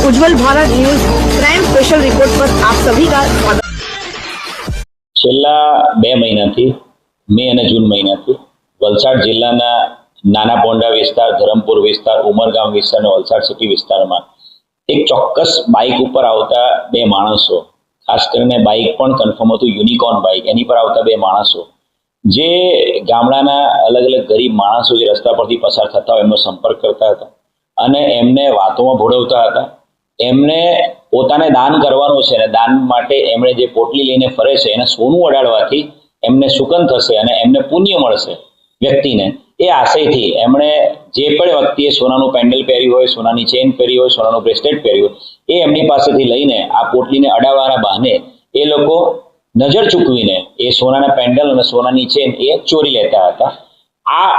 उज्जवल Bharat news crime special report पर आप सभी का स्वागत। છેલ્લા 2 મહિનાથી મે અને જૂન મહિનાથી વલસાડ જિલ્લાના નાના પોંડા વિસ્તાર, ધરમપુર વિસ્તાર, ઉમરગામ વિસ્તાર અને વલસાડ સિટી વિસ્તારમાં એક ચોક્કસ બાઇક ઉપર આવતા 2 માણસો, ખાસ કરીને બાઇક પણ કન્ફર્મ હતું યુનિકોર્ન બાઇક, એની પર આવતા 2 માણસો જે ગામડાના અલગ અલગ ગરીબ માણસો જે રસ્તા પરથી પસાર થતા હોય એમનો સંપર્ક કરતા હતા અને એમને વાતોમાં ભોળવતા હતા. એમને પોતાને દાન કરવાનું છે અને દાન માટે એમણે જે પોટલી લઈને ફરે છે એને સોનું અડાડવાથી એમને સુકન થશે અને એમને પુણ્ય મળશે વ્યક્તિને, એ આશયથી એમણે જે પણ વ્યક્તિએ સોનાનું પેન્ડલ પહેર્યું હોય, સોનાની ચેન પહેરી હોય, સોનાનું બ્રેસલેટ પહેર્યું હોય, એ એમની પાસેથી લઈને આ પોટલીને અડાડવાના બહાને એ લોકો નજર ચૂકવીને એ સોનાના પેન્ડલ અને સોનાની ચેન એ ચોરી લેતા હતા. આ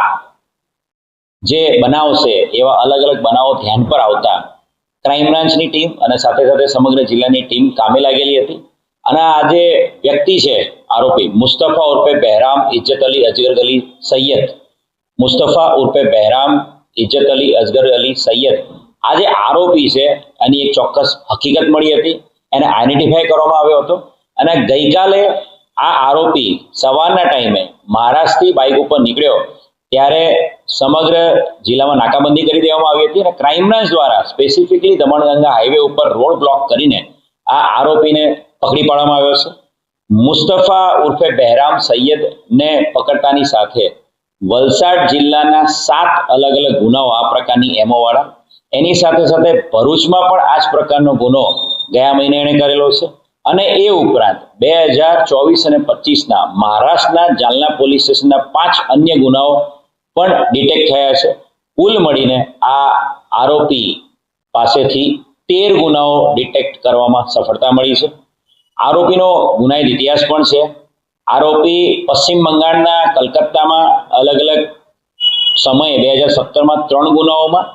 જે બનાવ છે એવા અલગ અલગ બનાવો ધ્યાન પર આવતા ક્રાઇમ બ્રાન્ચની ટીમ અને સાથે સાથે સમગ્ર જિલ્લાની ટીમ કામે લાગેલી હતી અને આ જે વ્યક્તિ છે આરોપી મુસ્તફા ઉર્ફે બહેરામ ઇજ્જત અલી અજગર અલી સૈયદ, મુસ્તફા ઉર્ફે બહેરામ ઇજ્જત અલી અજગર અલી સૈયદ, આ જે આરોપી છે એની એક ચોક્કસ હકીકત મળી હતી, એને આઈડેન્ટિફાઈ કરવામાં આવ્યો હતો અને ગઈકાલે આ આરોપી સવારના ટાઈમે મહારાષ્ટ્રથી બાઇક ઉપર નીકળ્યો ત્યારે સમગ્ર જિલ્લામાં નાકાબંધી કરી દેવામાં આવી હતી અને ક્રાઇમ બ્રાન્ચ દ્વારા સ્પેસિફિકલી દમણગંગા હાઈવે ઉપર રોડ બ્લોક કરીને આ આરોપીને પકડી પાડવામાં આવ્યો છે. મુસ્તફા ઉર્ફે બહેરામ સૈયદને પકડતાની સાથે વલસાડ જિલ્લાના 7 અલગ અલગ ગુનાઓ આ પ્રકારની એમઓ વાળા, એની સાથે સાથે ભરૂચમાં પણ આ જ પ્રકારનો ગુનો ગયા મહિને એણે કરેલો છે અને એ ઉપરાંત 2024 અને 25ના મહારાષ્ટ્રના જાલના પોલીસ સ્ટેશનના 5 અન્ય ગુનાઓ પણ ડિટેક્ટ થયા છે. કુલ મળીને આ આરોપી પાસેથી 13 ગુનાઓ ડિટેક્ટ કરવામાં સફળતા મળી છે. આરોપીનો ગુનાહિત ઇતિહાસ પણ છે. આરોપી પશ્ચિમ બંગાળના કલકત્તામાં અલગ અલગ સમયે 2017માં 3 ગુનાઓમાં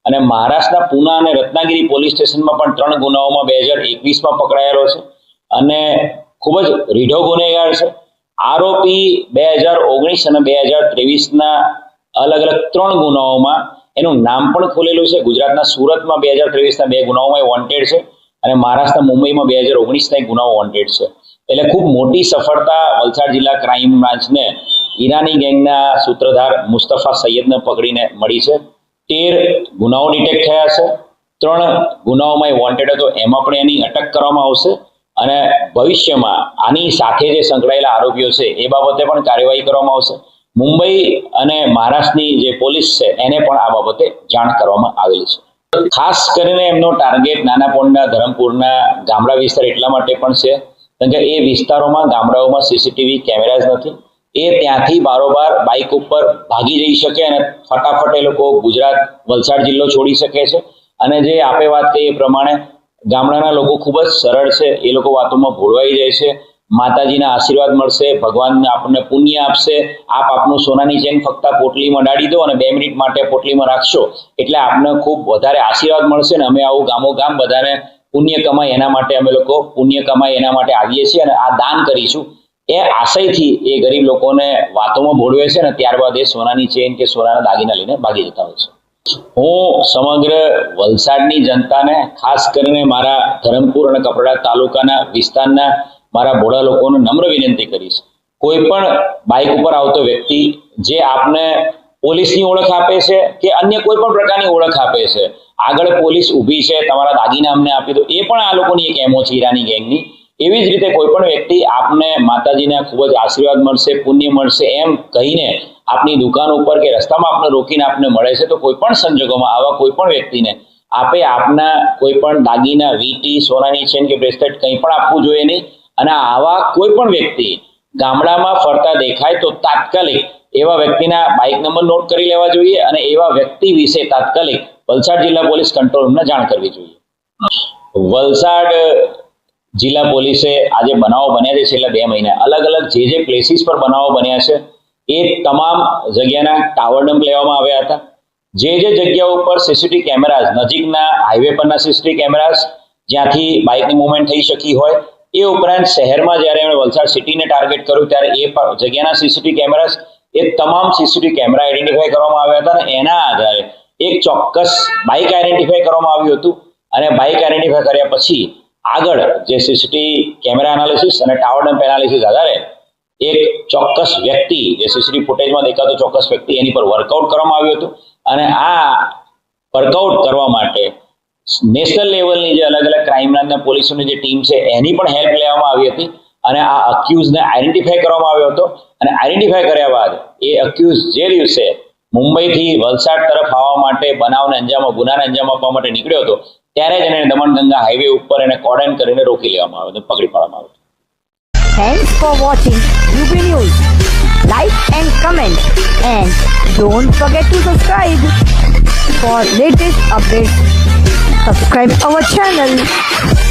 અને મહારાષ્ટ્રના પૂના અને રત્નાગીરી પોલીસ સ્ટેશનમાં પણ 3 ગુનાઓમાં 2021માં પકડાયેલો છે અને ખૂબ જ રીઢો ગુનેગાર છે. આરોપી 2019 અને 2023ના અલગ અલગ 3 ગુનાઓમાં એનું નામ પણ ખોલેલું છે. ગુજરાતના સુરતમાં 2023ના 2 ગુનાઓમાં વોન્ટેડ છે અને મહારાષ્ટ્રના મુંબઈમાં 2019ના એક ગુનાઓ વોન્ટેડ છે. એટલે ખૂબ મોટી સફળતા વલસાડ જિલ્લા ક્રાઇમ બ્રાન્ચને ઈરાની ગેંગના સૂત્રધાર મુસ્તફા સૈયદને પકડીને મળી છે. 13 ગુનાઓ ડિટેક્ટ થયા છે. 3 ગુનાઓમાં વોન્ટેડ હતો, એમાં પણ એની અટક કરવામાં આવશે અને ભવિષ્યમાં આની સાથે જે સંકળાયેલા આરોપીઓ છે એ બાબતે પણ કાર્યવાહી કરવામાં આવશે. મુંબઈ અને મહારાષ્ટ્રની જે પોલીસ છે એને પણ આ બાબતે જાણ કરવામાં આવેલી છે. ખાસ કરીને એમનો ટાર્ગેટ નાના પોંડા, ધરમપુરના ગામડા વિસ્તાર એટલા માટે પણ છે કારણ કે એ વિસ્તારોમાં ગામડાઓમાં સીસીટીવી કેમેરાઝ નથી. એ ત્યાંથી બારોબાર બાઇક ઉપર ભાગી જઈ શકે અને ફટાફટ એ લોકો ગુજરાત, વલસાડ જિલ્લો છોડી શકે છે અને જે આપે વાત કરી એ પ્રમાણે ગામડાના લોકો ખૂબ જ સરળ છે, એ લોકો વાતોમાં ભોળવાઈ જાય છે. માતાજીના આશીર્વાદ મળશે, ભગવાન આપણને પુણ્ય આપશે, આપ આપનું સોનાની ચેન ફક્ત પોટલીમાં ડાળી દો અને 2 મિનિટ માટે પોટલીમાં રાખશો એટલે આપને ખૂબ વધારે આશીર્વાદ મળશે ને અમે આવું ગામોગામ બધાને પુણ્ય કમાય એના માટે અમે લોકો પુણ્ય કમાય એના માટે આવીએ છીએ અને આ દાન કરીશું એ આશયથી એ ગરીબ લોકોને વાતોમાં ભોળવે છે ને ત્યારબાદ એ સોનાની ચેન કે સોનાના દાગીના લઈને ભાગી જતા હોય છે. હું સમગ્ર વલસાડની જનતાને, ખાસ કરીને મારા ધરમપુર અને કપરાડા તાલુકાના વિસ્તારના મારા ભોળા લોકોને નમ્ર વિનંતી કરીશ, કોઈ પણ બાઇક ઉપર આવતો વ્યક્તિ જે આપને પોલીસની ઓળખ આપે છે કે અન્ય કોઈ પણ પ્રકારની ઓળખ આપે છે, આગળ પોલીસ ઊભી છે, તમારા દાગીના અમને આપી દો, એ પણ આ લોકોની એક એમો છે ઈરાની ગેંગની. એવી જ રીતે કોઈ પણ વ્યક્તિ આપને માતાજીના ખૂબ જ આશીર્વાદ મળશે, પુણ્ય મળશે એમ કહીને આપની દુકાન ઉપર કે રસ્તામાં આપને રોકીને આપને મળે છે તો કોઈ પણ સંજોગોમાં આવા કોઈ પણ વ્યક્તિને આપે આપના કોઈ પણ દાગીના, વીંટી, સોનાની ચેન કે બ્રેસલેટ કંઈ પણ આપવું જોઈએ નહીં અને આવા કોઈ પણ વ્યક્તિ ગામડામાં ફરતા દેખાય તો તાત્કાલિક એવા વ્યક્તિના બાઇક નંબર નોટ કરી લેવા જોઈએ અને એવા વ્યક્તિ વિશે તાત્કાલિક વલસાડ જિલ્લા પોલીસ કંટ્રોલ રૂમને જાણ કરવી જોઈએ. વલસાડ જિલ્લા પોલીસે આજે બનાવો બન્યા છે છેલ્લા 2 મહિના અલગ અલગ જે પ્લેસીસ પર બનાવો બન્યા છે એ તમામ જગ્યાના ટાવર ડમ્પ લેવામાં આવ્યા હતા. જે જગ્યાઓ ઉપર સીસીટીવી કેમેરાઝ, નજીકના હાઈવે પરના સીસીટીવી કેમેરાઝ જ્યાંથી બાઇકની મૂવમેન્ટ થઈ શકી હોય, એ ઉપરાંત શહેરમાં જ્યારે એમણે વલસાડ સિટીને ટાર્ગેટ કર્યું ત્યારે એ જગ્યાના સીસીટીવી કેમેરાઝ, એ તમામ સીસીટીવી કેમેરા આઈડેન્ટિફાઈ કરવામાં આવ્યા હતા અને એના આધારે એક ચોક્કસ બાઇક આઈડેન્ટિફાઈ કરવામાં આવ્યું હતું અને બાઇક આઈડેન્ટિફાય કર્યા પછી આગળ જે સીસીટીવી કેમેરા એનાલિસિસ અને ટાવર ડમ્પ એનાલિસિસ આધારે એક ચોક્કસ વ્યક્તિ જે સીસીટીવી ફૂટેજમાં દેખાતો ચોક્કસ વ્યક્તિ એની પર વર્કઆઉટ કરવામાં આવ્યું હતું અને આ વર્કઆઉટ કરવા માટે નેશનલ લેવલની જે અલગ અલગ ક્રાઇમ બ્રાન્ચના પોલીસોની જે ટીમ છે એની પણ હેલ્પ લેવામાં આવી હતી અને આ અક્યુઝને આઈડેન્ટિફાય કરવામાં આવ્યો હતો અને આઈડેન્ટિફાય કર્યા બાદ એ અક્યુઝ જે દિવસે મુંબઈથી વલસાડ તરફ આવવા માટે ગુનાને અંજામ આપવા માટે નીકળ્યો હતો ત્યારે જ એને દમણગંગા હાઈવે ઉપર એને કોર્ડન કરીને રોકી લેવામાં આવ્યો હતો, પકડી પાડવામાં આવ્યો. Thanks for watching UB News. Like and comment, and don't forget to subscribe for latest updates. Subscribe our channel.